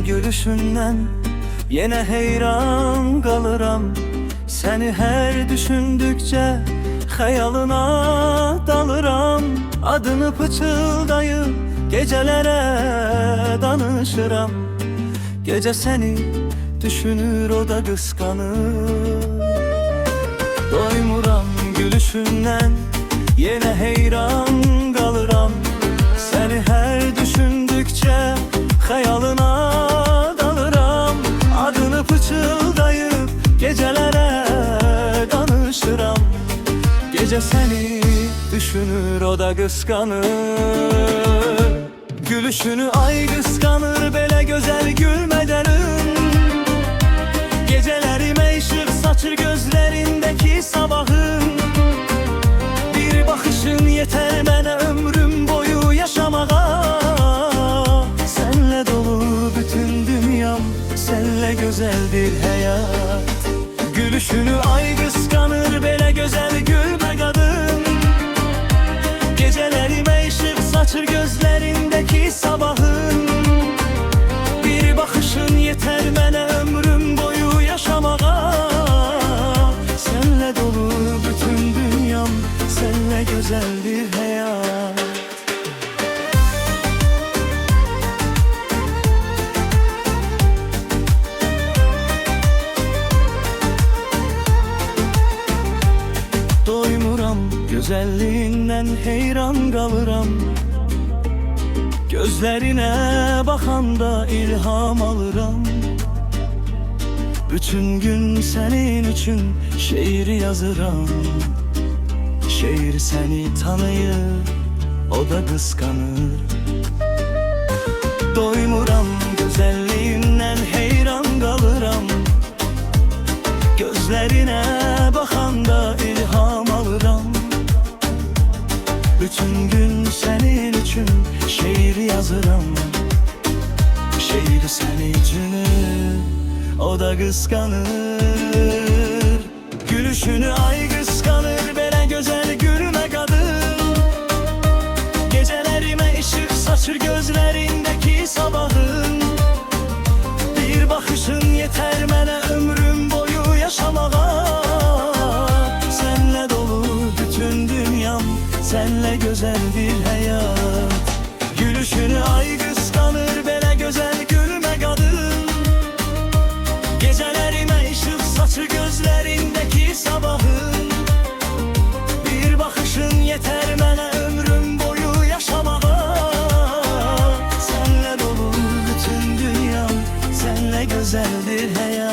gülüşündən yenə heyran qalıram. Səni hər düşündükcə xəyalına dalıram. Adını pıçıldayıb gecələrə danışıram. Gecə səni düşünür, o da qısqanır. Doymuram gülüşündən yenə heyran qalıram. Səni hər düşündükcə xəyalına dalıram. Adını pıçıldayıb gecələrə danışıram. Gecə səni düşünür, o da qısqanır. Gülüşünü ay qısqanır, belə gözəl gülmədərin. Gecələrimə işıq saçır gözlərindəki sabahın. Bir baxışın yetər mənə ömrüm boyu yaşamağa. Sənlə dolu bütün dünyam, sənlə gözəldir həyat. Gülüşünü ay qısqanır, belə gözəl gülmə qadın. Gecələrimə işıq saçır gözlərindəki sabahın. Bir baxışın yetər mənə ömrüm boyu yaşamağa. Sənlə dolu bütün dünyam, sənlə gözəldir həyat. Doymuram gözəlliyindən heyran qalıram. Gözlərinə baxanda ilham alıram. Bütün gün sənin üçün şeir yazıram. Şeir səni tanıyır, o da qısqanır. Doymuram gözəlliyindən heyran qalıram. Gözlərinə baxanda ilham alıram. Bütün gün sənin üçün şeir yazıram. Şeir səni düşünür, o da qısqanır. Gülüşünü ay qısqanır, belə gözəl gülmə qadın. Gecələrimə işıq saçır gözlərindəki sabahın. Bir baxışın yetər mənə ömrüm boyu yaşamağa. Sənlə dolu bütün dünyam, sənlə gözəldir həyat. Gülüşünü ay qısqanır, belə gözəl gülmə qadın. Gecələrimə işıq saçır gözlərindəki sabahın. Bir baxışın yetər mənə ömrüm boyu yaşamağa. Sənlə dolu bütün dünyam, sənlə gözəldir həyat.